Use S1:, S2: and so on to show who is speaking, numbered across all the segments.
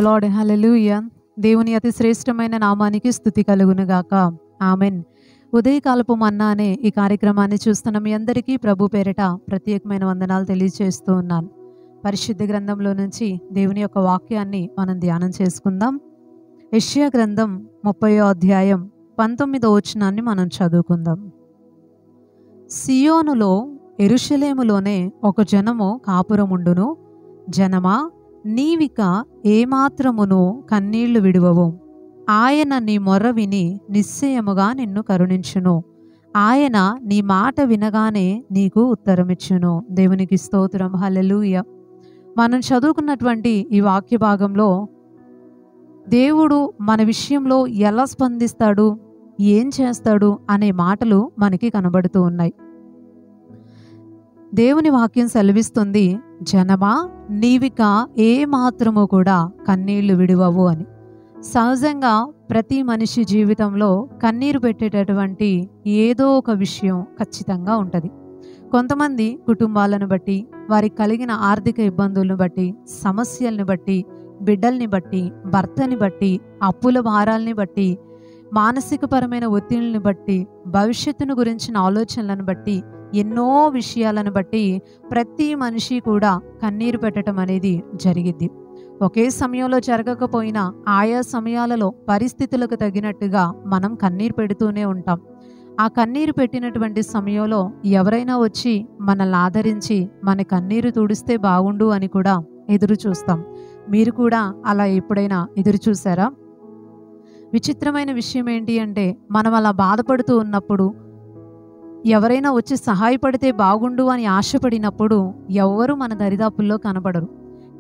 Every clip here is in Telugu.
S1: లార్డ్. హల్లెలూయా. దేవుని అతి శ్రేష్టమైన నామానికి స్తుతి కలుగును గాక. ఆమెన్. ఉదయకాలపు మన్నా అనే ఈ కార్యక్రమాన్ని చూస్తున్న మీ అందరికీ ప్రభు పేరిట ప్రత్యేకమైన వందనాలు తెలియజేస్తూ ఉన్నాను. పరిశుద్ధ గ్రంథంలో నుంచి దేవుని యొక్క వాక్యాన్ని మనం ధ్యానం చేసుకుందాం. యెషయా గ్రంథం 30వ అధ్యాయం 19వ వచనాన్ని మనం చదువుకుందాం. సియోనులో యెరూషలేములోనే ఒక జనము కాపురముండును. జనమా, నీవిక ఏమాత్రమును కన్నీళ్లు విడువవు. ఆయన నీ మొర్ర విని నిశ్చయముగా నిన్ను కరుణించును. ఆయన నీ మాట వినగానే నీకు ఉత్తరమిచ్చును. దేవునికి స్తోత్రం. హల్లెలూయా. మనం చదువుకున్నటువంటి ఈ వాక్య భాగంలో దేవుడు మన విషయంలో ఎలా స్పందిస్తాడు, ఏం చేస్తాడు అనే మాటలు మనకి కనబడుతూ ఉన్నాయి. దేవుని వాక్యం సెలవిస్తుంది, జనమా, నీవిక ఏ మాత్రము కూడా కన్నీళ్లు విడువవు అని. సహజంగా ప్రతి మనిషి జీవితంలో కన్నీరు పెట్టేటటువంటి ఏదో ఒక విషయం ఖచ్చితంగా ఉంటుంది. కొంతమంది కుటుంబాలను బట్టి, వారికి కలిగిన ఆర్థిక ఇబ్బందులను బట్టి, సమస్యల్ని బట్టి, బిడ్డల్ని బట్టి, భర్తని బట్టి, అప్పుల భారాల్ని బట్టి, మానసికపరమైన ఒత్తిడిని బట్టి, భవిష్యత్తును గురించిన ఆలోచనలను బట్టి, ఎన్నో విషయాలను బట్టి ప్రతి మనిషి కూడా కన్నీరు పెట్టడం అనేది జరిగిద్ది. ఒకే సమయంలో జరగకపోయినా ఆయా సమయాలలో పరిస్థితులకు తగినట్టుగా మనం కన్నీరు పెడుతూనే ఉంటాం. ఆ కన్నీరు పెట్టినటువంటి సమయంలో ఎవరైనా వచ్చి మనల్ని ఆదరించి మన కన్నీరు తుడిస్తే బాగుండు అని కూడా ఎదురు చూస్తాం. మీరు కూడా అలా ఎప్పుడైనా ఎదురు చూసారా? విచిత్రమైన విషయం ఏంటి అంటే, మనం అలా బాధపడుతూ ఉన్నప్పుడు ఎవరైనా వచ్చి సహాయపడితే బాగుండు అని ఆశపడినప్పుడు ఎవ్వరూ మన దరిదాపుల్లో కనబడరు.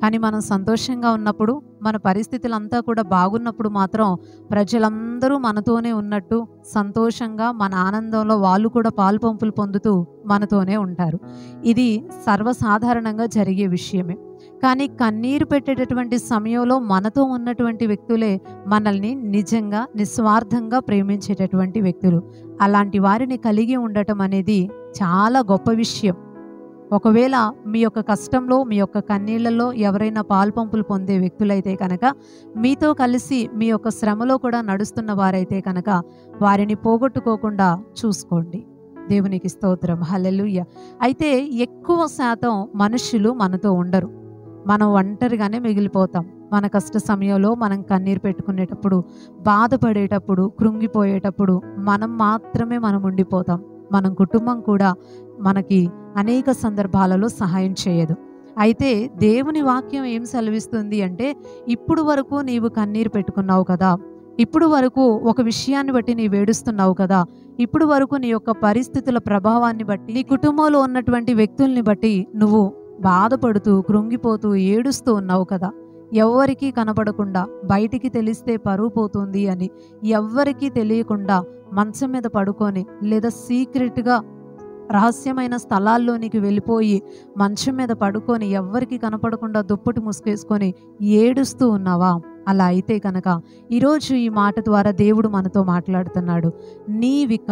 S1: కానీ మనం సంతోషంగా ఉన్నప్పుడు, మన పరిస్థితులంతా కూడా బాగున్నప్పుడు మాత్రం ప్రజలందరూ మనతోనే ఉన్నట్టు సంతోషంగా మన ఆనందంలో వాళ్ళు కూడా పాలుపంపులు పొందుతూ మనతోనే ఉంటారు. ఇది సర్వసాధారణంగా జరిగే విషయమే. కానీ కన్నీరు పెట్టేటటువంటి సమయంలో మనతో ఉన్నటువంటి వ్యక్తులే మనల్ని నిజంగా నిస్వార్థంగా ప్రేమించేటటువంటి వ్యక్తులు. అలాంటి వారిని కలిగి ఉండటం అనేది చాలా గొప్ప విషయం. ఒకవేళ మీ యొక్క కష్టంలో, మీ యొక్క కన్నీళ్లలో ఎవరైనా పాల్పంపులు పొందే వ్యక్తులైతే కనుక, మీతో కలిసి మీ యొక్క శ్రమలో కూడా నడుస్తున్న వారైతే కనుక వారిని పోగొట్టుకోకుండా చూసుకోండి. దేవునికి స్తోత్రం. హల్లెలూయా. అయితే ఎక్కువ శాతం మనుషులు మనతో ఉండరు. మనం ఒంటరిగానే మిగిలిపోతాం. మన కష్ట సమయంలో మనం కన్నీరు పెట్టుకునేటప్పుడు, బాధపడేటప్పుడు, కృంగిపోయేటప్పుడు మనం మాత్రమే మనం ఉండిపోతాం. మన కుటుంబం కూడా మనకి అనేక సందర్భాలలో సహాయం చేయదు. అయితే దేవుని వాక్యం ఏం సెలవిస్తుంది అంటే, ఇప్పుడు వరకు నీవు కన్నీరు పెట్టుకున్నావు కదా, ఇప్పుడు వరకు ఒక విషయాన్ని బట్టి నీవు ఏడుస్తున్నావు కదా, ఇప్పుడు వరకు నీ యొక్క పరిస్థితుల ప్రభావాన్ని బట్టి, నీ కుటుంబంలో ఉన్నటువంటి వ్యక్తుల్ని బట్టి నువ్వు బాధపడుతూ, కృంగిపోతూ, ఏడుస్తూ ఉన్నావు కదా, ఎవ్వరికీ కనపడకుండా, బయటికి తెలిస్తే పరువు పోతుంది అని ఎవ్వరికీ తెలియకుండా మంచం మీద పడుకొని, లేదా సీక్రెట్గా రహస్యమైన స్థలాల్లోనికి వెళ్ళిపోయి మంచం మీద పడుకొని ఎవ్వరికి కనపడకుండా దుప్పటి ముసుకేసుకొని ఏడుస్తూ ఉన్నావా? అలా అయితే కనుక ఈరోజు ఈ మాట ద్వారా దేవుడు మనతో మాట్లాడుతున్నాడు. నీవిక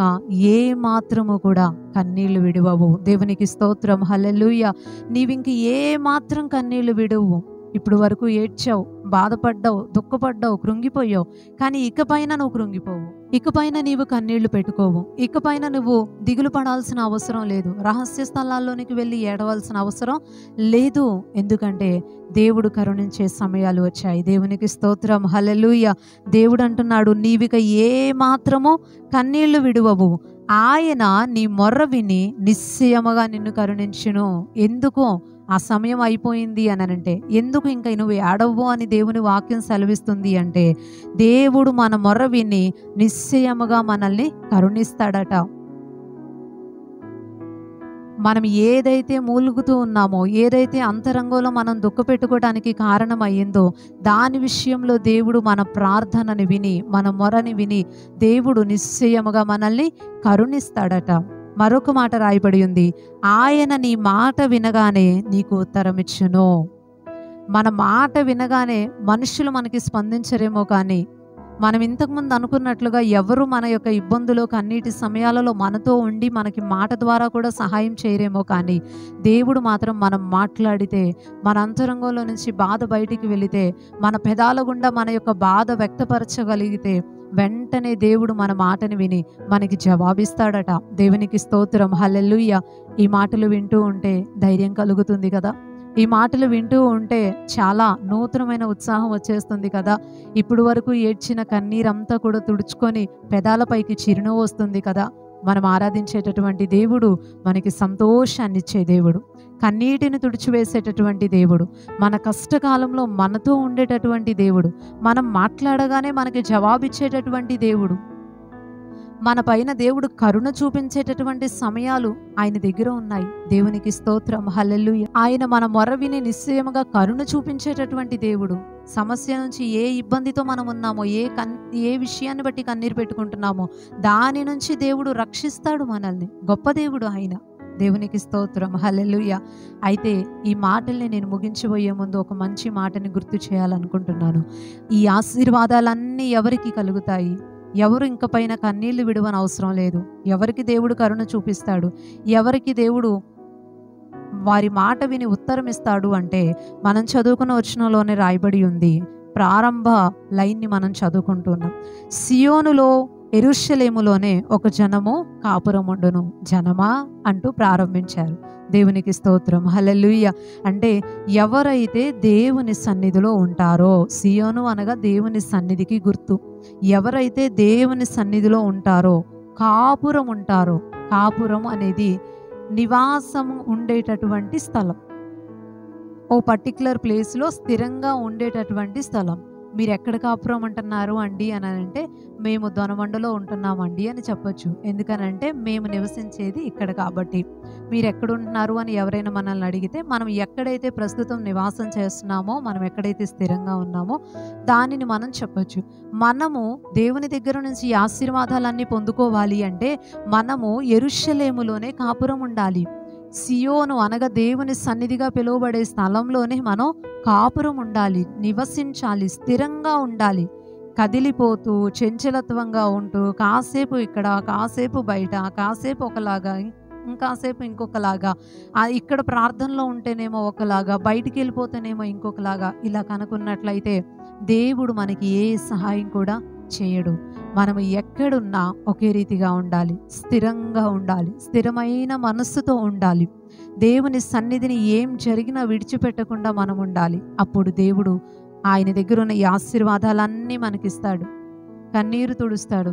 S1: ఏ మాత్రము కూడా కన్నీళ్లు విడువవు. దేవునికి స్తోత్రం. హల్లెలూయా. నీవింక ఏ మాత్రం కన్నీళ్లు విడువు. ఇప్పుడు వరకు ఏడ్చావు, బాధపడ్డావు, దుఃఖపడ్డావు, కృంగిపోయావు. కానీ ఇకపైన నువ్వు కృంగిపోవు, ఇకపైన నీవు కన్నీళ్లు పెట్టుకోవు, ఇకపైన నువ్వు దిగులు పడాల్సిన అవసరం లేదు, రహస్య స్థలాల్లోనికి వెళ్ళి ఏడవలసిన అవసరం లేదు. ఎందుకంటే దేవుడు కరుణించే సమయాలు వచ్చాయి. దేవునికి స్తోత్రం. హల్లెలూయా. దేవుడు అంటున్నాడు, నీవిక ఏ మాత్రము కన్నీళ్లు విడువవు. ఆయన నీ మొర్ర విని నిశ్చయముగా నిన్ను కరుణించును. ఎందుకు ఆ సమయం అయిపోయింది అని అంటే, ఎందుకు ఇంకా నువ్వు ఏడవ్వు అని దేవుని వాక్యం సెలవిస్తుంది అంటే, దేవుడు మన మొర్ర విని నిశ్చయముగా మనల్ని కరుణిస్తాడట. మనం ఏదైతే మూలుగుతూ ఉన్నామో, ఏదైతే అంతరంగంలో మనం దుఃఖపెట్టుకోవడానికి కారణం అయ్యిందో, దాని విషయంలో దేవుడు మన ప్రార్థనని విని, మన మొరని విని దేవుడు నిశ్చయముగా మనల్ని కరుణిస్తాడట. మరొక మాట రాయబడి ఉంది, ఆయన నీ మాట వినగానే నీకు ఉత్తరమిచ్చును. మన మాట వినగానే మనుషులు మనకి స్పందించరేమో కానీ, మనం ఇంతకుముందు అనుకున్నట్లుగా ఎవరు మన యొక్క ఇబ్బందులు, కన్నీటి సమయాలలో మనతో ఉండి మనకి మాట ద్వారా కూడా సహాయం చేయరేమో కానీ, దేవుడు మాత్రం మనం మాట్లాడితే, మన అంతరంగంలో నుంచి బాధ బయటికి వెళితే, మన పెదాల గుండా మన యొక్క బాధ వ్యక్తపరచగలిగితే, వెంటనే దేవుడు మన మాటని విని మనకి జవాబిస్తాడట. దేవునికి స్తోత్రం, హల్లెలూయా. ఈ మాటలు వింటూ ఉంటే ధైర్యం కలుగుతుంది కదా. ఈ మాటలు వింటూ ఉంటే చాలా నూతనమైన ఉత్సాహం వచ్చేస్తుంది కదా. ఇప్పుడు వరకు ఏడ్చిన కన్నీరంతా కూడా తుడుచుకొని పెదాలపైకి చిరునవ్వు వస్తుంది కదా. మనం ఆరాధించేటటువంటి దేవుడు మనకి సంతోషాన్ని ఇచ్చే దేవుడు, కన్నీటిని తుడిచివేసేటటువంటి దేవుడు, మన కష్టకాలంలో మనతో ఉండేటటువంటి దేవుడు, మనం మాట్లాడగానే మనకి జవాబిచ్చేటటువంటి దేవుడు, మన పైన దేవుడు కరుణ చూపించేటటువంటి సమయాలు ఆయన దగ్గర ఉన్నాయి. దేవునికి స్తోత్రం, హల్లెలూయా. ఆయన మన మొర విని నిశ్చయముగా కరుణ చూపించేటటువంటి దేవుడు. సమస్య నుంచి ఏ ఇబ్బందితో మనం ఉన్నామో, ఏ విషయాన్ని బట్టి కన్నీరు పెట్టుకుంటున్నామో దాని నుంచి దేవుడు రక్షిస్తాడు మనల్ని. గొప్ప దేవుడు ఆయన. దేవునికి స్తోత్రం, హల్లెలూయా. అయితే ఈ మాటల్ని నేను ముగించబోయే ముందు ఒక మంచి మాటని గుర్తు చేయాలనుకుంటున్నాను. ఈ ఆశీర్వాదాలన్నీ ఎవరికి కలుగుతాయి? ఎవరు ఇంక పైన కన్నీళ్లు విడవని అవసరం లేదు. ఎవరికి దేవుడు కరుణ చూపిస్తాడు, ఎవరికి దేవుడు వారి మాట విని ఉత్తరం ఇస్తాడు అంటే, మనం చదువుకున్న వచనంలోనే రాయబడి ఉంది. ప్రారంభ లైన్ని మనం చదువుకుంటున్నాం. సియోనులో, యెరూషలేములోనే ఒక జనము కాపురముండును. జనమా అంటూ ప్రారంభించారు. దేవునికి స్తోత్రం, హల్లెలూయా. అంటే ఎవరైతే దేవుని సన్నిధిలో ఉంటారో, సియోను అనగా దేవుని సన్నిధికి గుర్తు. ఎవరైతే దేవుని సన్నిధిలో ఉంటారో, కాపురం ఉంటారో, కాపురం అనేది నివాసము ఉండేటటువంటి స్థలం, ఓ పర్టిక్యులర్ ప్లేస్లో స్థిరంగా ఉండేటటువంటి స్థలం. మీరు ఎక్కడ కాపురం ఉంటున్నారు అండి అని అంటే, మేము దొనమండలో ఉంటున్నామండి అని చెప్పొచ్చు. ఎందుకనంటే మేము నివసించేది ఇక్కడ కాబట్టి. మీరు ఎక్కడ ఉంటున్నారు అని ఎవరైనా మనల్ని అడిగితే, మనం ఎక్కడైతే ప్రస్తుతం నివాసం చేస్తున్నామో, మనం ఎక్కడైతే స్థిరంగా ఉన్నామో దానిని మనం చెప్పొచ్చు. మనము దేవుని దగ్గర నుంచి ఈ ఆశీర్వాదాలన్నీ పొందుకోవాలి అంటే మనము యెరూషలేములోనే కాపురం ఉండాలి. సియోను అనగా దేవుని సన్నిధిగా పిలువబడే స్థలంలోనే మనం కాపురం ఉండాలి, నివసించాలి, స్థిరంగా ఉండాలి. కదిలిపోతూ చంచలత్వంగా ఉంటూ కాసేపు ఇక్కడ, కాసేపు బయట, కాసేపు ఒకలాగా, ఇంకాసేపు ఇంకొకలాగా, ఇక్కడ ప్రార్థనలో ఉంటేనేమో ఒకలాగా, బయటికి వెళ్ళిపోతేనేమో ఇంకొకలాగా, ఇలా కనుక్కున్నట్లయితే దేవుడు మనకి ఏ సహాయం కూడా చేయడు. మనం ఎక్కడున్నా ఒకే రీతిగా ఉండాలి, స్థిరంగా ఉండాలి, స్థిరమైన మనస్సుతో ఉండాలి. దేవుని సన్నిధిని ఏం జరిగినా విడిచిపెట్టకుండా మనం ఉండాలి. అప్పుడు దేవుడు ఆయన దగ్గర ఉన్న ఈ ఆశీర్వాదాలన్నీ మనకిస్తాడు. కన్నీరు తుడుస్తాడు,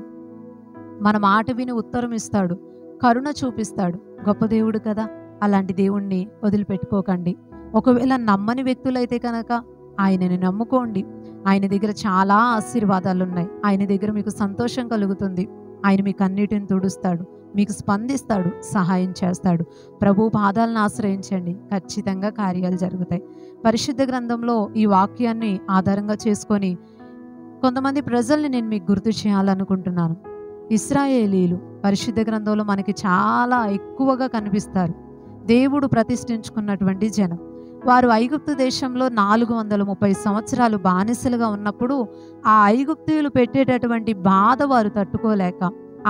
S1: మన మాట విని ఉత్తరం ఇస్తాడు, కరుణ చూపిస్తాడు. గొప్ప దేవుడు కదా. అలాంటి దేవుణ్ణి వదిలిపెట్టుకోకండి. ఒకవేళ నమ్మని వ్యక్తులైతే కనుక ఆయనని నమ్ముకోండి. ఆయన దగ్గర చాలా ఆశీర్వాదాలు ఉన్నాయి. ఆయన దగ్గర మీకు సంతోషం కలుగుతుంది. ఆయన మీకు అన్నిటిని తుడుస్తాడు, మీకు స్పందిస్తాడు, సహాయం చేస్తాడు. ప్రభు పాదాలను ఆశ్రయించండి, ఖచ్చితంగా కార్యాలు జరుగుతాయి. పరిశుద్ధ గ్రంథంలో ఈ వాక్యాన్ని ఆధారంగా చేసుకొని కొంతమంది ప్రజల్ని నేను మీకు గుర్తు చేయాలనుకుంటున్నాను. ఇశ్రాయేలీలు పరిశుద్ధ గ్రంథంలో మనకి చాలా ఎక్కువగా కనిపిస్తారు. దేవుడు ప్రతిష్ఠించుకున్నటువంటి జనం. వారు ఐగుప్తు దేశంలో 430 సంవత్సరాలు బానిసలుగా ఉన్నప్పుడు ఆ ఐగుప్తీయులు పెట్టేటటువంటి బాధ వారు తట్టుకోలేక,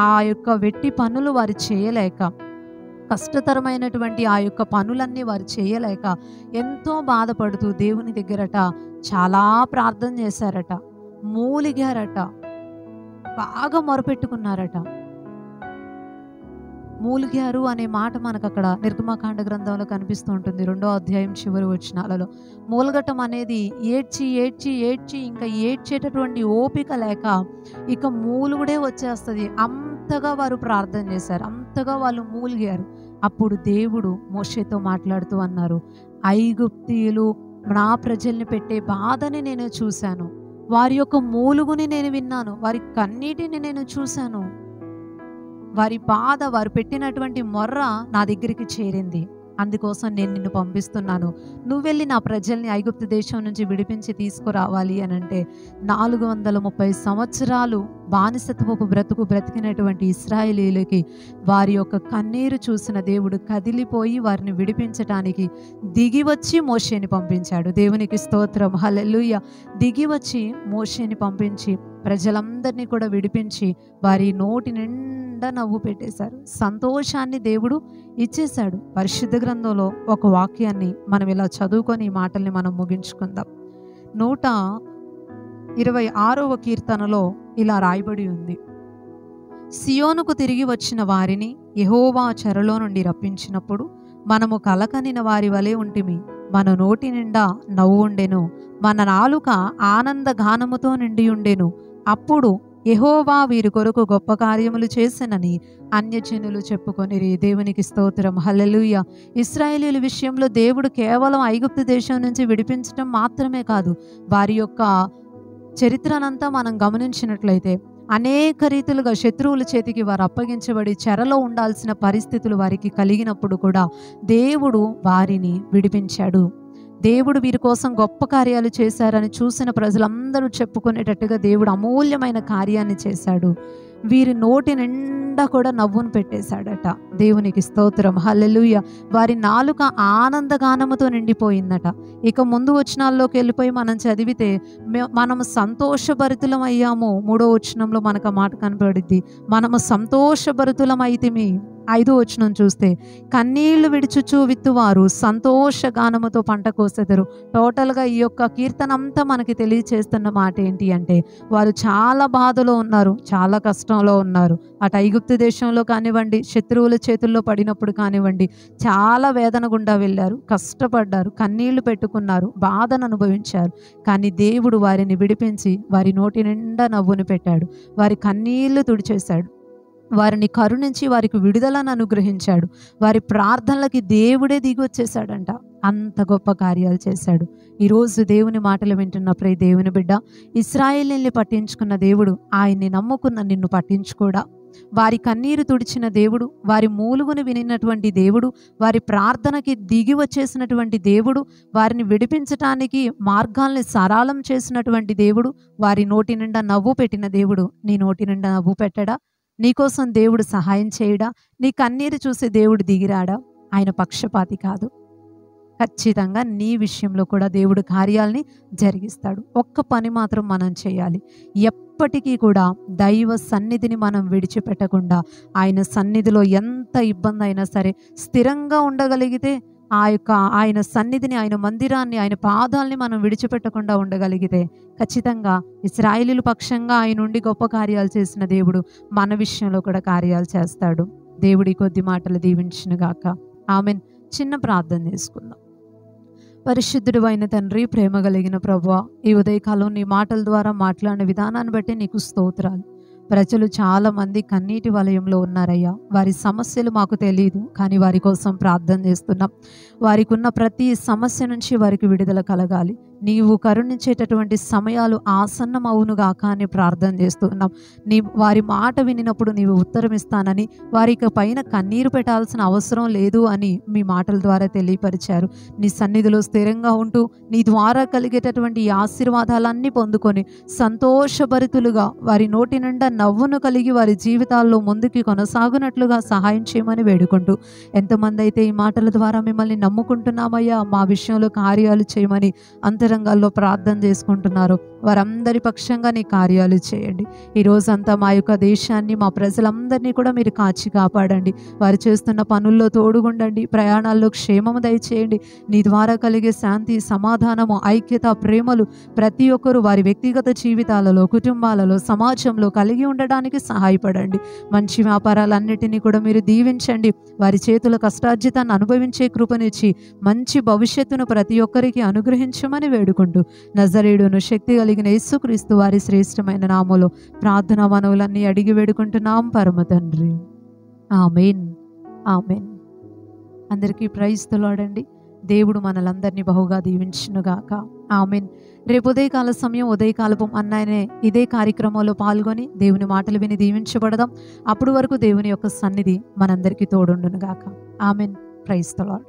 S1: ఆ యొక్క వెట్టి పనులు వారు చేయలేక, కష్టతరమైనటువంటి ఆ యొక్క పనులన్నీ వారు చేయలేక ఎంతో బాధపడుతూ దేవుని దగ్గరట చాలా ప్రార్థన చేశారట, మూలిగారట, బాగా మొరపెట్టుకున్నారట. మూలిగారు అనే మాట మనకు అక్కడ నిర్గమకాండ గ్రంథంలో కనిపిస్తూ ఉంటుంది. 2వ అధ్యాయం చివరి వచనాలలో మూలగటం అనేది ఏడ్చి ఏడ్చి ఏడ్చి ఇంకా ఏడ్చేటటువంటి ఓపిక లేక ఇక మూలుగుడే వచ్చేస్తుంది. అంతగా వారు ప్రార్థన చేశారు, అంతగా వాళ్ళు మూలిగారు. అప్పుడు దేవుడు మోషేతో మాట్లాడుతూ అన్నారు, ఐగుప్తీయులు నా ప్రజల్ని పెట్టే బాధని నేను చూశాను, వారి యొక్క మూలుగుని నేను విన్నాను, వారి కన్నీటిని నేను చూశాను, వారి బాధ, వారు పెట్టినటువంటి మొర్ర నా దగ్గరికి చేరింది. అందుకోసం నేను నిన్ను పంపిస్తున్నాను. నువ్వు వెళ్ళి నా ప్రజల్ని ఐగుప్తు దేశం నుంచి విడిపించి తీసుకురావాలి అని అంటే 430 సంవత్సరాలు బానిసత్వపు బ్రతికినటువంటి ఇశ్రాయేలీయులకి వారి యొక్క కన్నీరు చూసిన దేవుడు కదిలిపోయి వారిని విడిపించటానికి దిగి వచ్చి మోషేని పంపించాడు. దేవునికి స్తోత్రం, హల్లెలూయా. దిగి వచ్చి మోషేని పంపించి ప్రజలందరినీ కూడా విడిపించి వారి నోటి నిండా నవ్వు పెట్టేశారు. సంతోషాన్ని దేవుడు ఇచ్చేశాడు. పరిశుద్ధ గ్రంథంలో ఒక వాక్యాన్ని మనం ఇలా చదువుకొని ఈ మాటల్ని మనం ముగించుకుందాం. 126వ కీర్తనలో ఇలా రాయబడి ఉంది: సియోనుకు తిరిగి వచ్చిన వారిని యెహోవా చెరలో నుండి రప్పించినప్పుడు మనము కలకనిన వారి వలె ఉంటిమి. మన నోటి నిండా నవ్వు ఉండెను, మన నాలుక ఆనంద గానముతో నిండి ఉండెను. అప్పుడు యెహోవా వీరి కొరకు గొప్ప కార్యములు చేసెనని అన్యజనులు చెప్పుకొనిరి. దేవునికి స్తోత్రం, హల్లెలూయా. ఇశ్రాయేలీయుల విషయంలో దేవుడు కేవలం ఐగుప్తు దేశం నుంచి విడిపించడం మాత్రమే కాదు, వారి యొక్క చరిత్రనంతా మనం గమనించినట్లయితే అనేక రీతులుగా శత్రువుల చేతికి వారు అప్పగించబడి చెరలో ఉండాల్సిన పరిస్థితులు వారికి కలిగినప్పుడు కూడా దేవుడు వారిని విడిపించాడు. దేవుడు వీరి కోసం గొప్ప కార్యాలు చేశారని చూసిన ప్రజలందరూ చెప్పుకునేటట్టుగా దేవుడు అమూల్యమైన కార్యాన్ని చేశాడు. వీరి నోటి నిండా కూడా నవ్వును పెట్టేశాడట. దేవునికి స్తోత్రం, హల్లెలూయా. వారి నాలుక ఆనందగానముతో నిండిపోయిందట. ఇక ముందు వచనాల్లోకి వెళ్ళిపోయి మనం చదివితే మనము సంతోషభరితులం అయ్యాము. 3వ వచనంలో మనకు ఆ మాట కనపడిద్ది, మనము సంతోషభరితులమైతిమి. 5వ వచనం చూస్తే కన్నీళ్లు విడిచుచు విత్తువారు సంతోషగానముతో పంట కోసెదరు. టోటల్గా ఈ యొక్క కీర్తన అంతా మనకి తెలియచేస్తున్న మాట ఏంటి అంటే వారు చాలా బాధలో ఉన్నారు, చాలా కష్టంలో ఉన్నారు. అటు ఐగుప్తు దేశంలో కానివ్వండి, శత్రువుల చేతుల్లో పడినప్పుడు కానివ్వండి, చాలా వేదన గుండా వెళ్ళారు, కష్టపడ్డారు, కన్నీళ్లు పెట్టుకున్నారు, బాధను అనుభవించారు. కానీ దేవుడు వారిని విడిపించి వారి నోటి నిండా నవ్వును పెట్టాడు, వారి కన్నీళ్లు తుడిచేశాడు, వారిని కరుణించి వారికి విడుదలను అనుగ్రహించాడు. వారి ప్రార్థనలకి దేవుడే దిగి వచ్చేసాడంట. అంత గొప్ప కార్యాలు చేశాడు. ఈరోజు దేవుని మాటలు వింటున్న ప్రియ దేవుని బిడ్డ, ఇశ్రాయేలీయుల్ని పట్టించుకున్న దేవుడు ఆయన్ని నమ్ముకున్న నిన్ను పట్టించుకోడా? వారి కన్నీరు తుడిచిన దేవుడు, వారి మూలుగును వినినటువంటి దేవుడు, వారి ప్రార్థనకి దిగి వచ్చేసినటువంటి దేవుడు, వారిని విడిపించటానికి మార్గాల్ని సరళం చేసినటువంటి దేవుడు, వారి నోటి నిండా నవ్వు పెట్టిన దేవుడు నీ నోటి నిండా నవ్వు పెట్టడా? నీకోసం దేవుడు సహాయం చేయడా? నీ కన్నీరు చూసి దేవుడు దిగిరాడా? ఆయన పక్షపాతి కాదు. ఖచ్చితంగా నీ విషయంలో కూడా దేవుడు కార్యాలని జరిగిస్తాడు. ఒక్క పని మాత్రం మనం చేయాలి, ఎప్పటికీ కూడా దైవ సన్నిధిని మనం విడిచిపెట్టకుండా ఆయన సన్నిధిలో ఎంత ఇబ్బంది అయినా సరే స్థిరంగా ఉండగలిగితే, ఆయన సన్నిధిని, ఆయన మందిరాన్ని, ఆయన పాదాలని మనం విడిచిపెట్టకుండా ఉండగలిగితే ఖచ్చితంగా ఇశ్రాయేలీయుల పక్షంగా ఆయన నుండి గొప్ప కార్యాలు చేసిన దేవుడు మన విషయంలో కూడా కార్యాలు చేస్తాడు. దేవుడి కొద్ది మాటలు దీవించునుగాక. ఆమెన్. చిన్న ప్రార్థన చేసుకుందాం. పరిశుద్ధుడు అయిన తండ్రి, ప్రేమ కలిగిన ప్రభువా, ఈ ఉదయకాలం నీ మాటల ద్వారా మాట్లాడిన విధానాన్ని బట్టి నీకు స్తోత్రాలు. ప్రజలు చాలా మంది కన్నీటి వలయంలో ఉన్నారయ్యా. వారి సమస్యలు మాకు తెలియదు, కానీ వారి కోసం ప్రార్థన చేస్తున్నాం. వారికి ఉన్న ప్రతి సమస్య నుంచి వారికి విడుదల కలగాలి. నీవు కరుణించేటటువంటి సమయాలు ఆసన్నమవునుగాక అని ప్రార్థన చేస్తున్నాం. వారి మాట వినినప్పుడు నీవు ఉత్తరం ఇస్తానని, వారికి పైన కన్నీరు పెట్టాల్సిన అవసరం లేదు అని మీ మాటల ద్వారా తెలియపరిచారు. నీ సన్నిధిలో స్థిరంగా ఉంటూ నీ ద్వారా కలిగేటటువంటి ఈ ఆశీర్వాదాలన్నీ పొందుకొని సంతోషభరితులుగా వారి నోటి నిండా నవ్వును కలిగి వారి జీవితాల్లో ముందుకి కొనసాగునట్లుగా సహాయం చేయమని వేడుకుంటూ, ఎంతమంది అయితే ఈ మాటల ద్వారా మిమ్మల్ని నమ్ముకుంటున్నామయ్యా, మా విషయంలో కార్యాలు చేయమని అంతరంగాల్లో ప్రార్థన చేసుకుంటున్నారు, వారందరి పక్షంగా నీ కార్యాలు చేయండి. ఈ రోజంతా మా యొక్క దేశాన్ని, మా ప్రజలందరినీ కూడా మీరు కాచి కాపాడండి. వారు చేస్తున్న పనుల్లో తోడుగుండండి, ప్రయాణాల్లో క్షేమము దయచేయండి. నీ ద్వారా కలిగే శాంతి, సమాధానము, ఐక్యత, ప్రేమలు ప్రతి ఒక్కరూ వారి వ్యక్తిగత జీవితాలలో, కుటుంబాలలో, సమాజంలో కలిగి ఉండడానికి సహాయపడండి. మంచి వ్యాపారాలన్నిటినీ కూడా మీరు దీవించండి. వారి చేతుల కష్టార్జితాన్ని అనుభవించే కృపనిచ్చి మంచి భవిష్యత్తును ప్రతి ఒక్కరికి అనుగ్రహించమని వేడుకుంటూ, నజరేయుడును శక్తి కలిగిన యేసుక్రీస్తు వారి శ్రేష్టమైన నామములో ప్రార్థనా మనవులన్నీ అడిగి వేడుకుంటున్నాం పరమ తండ్రి. ఆమేన్, ఆమేన్. అందరికీ ప్రైజ్ ది లార్డ్ అండి. దేవుడు మనలందరినీ బహుగా దీవించునుగాక. ఆమేన్. రేపు ఉదయకాల సమయం, ఉదయకాలపు అన్నాయనే ఇదే కార్యక్రమంలో పాల్గొని దేవుని మాటలు విని దీవించబడదాం. అప్పుడు వరకు దేవుని యొక్క సన్నిధి మనందరికీ తోడుండునుగాక. ఆమేన్. Praise the lord.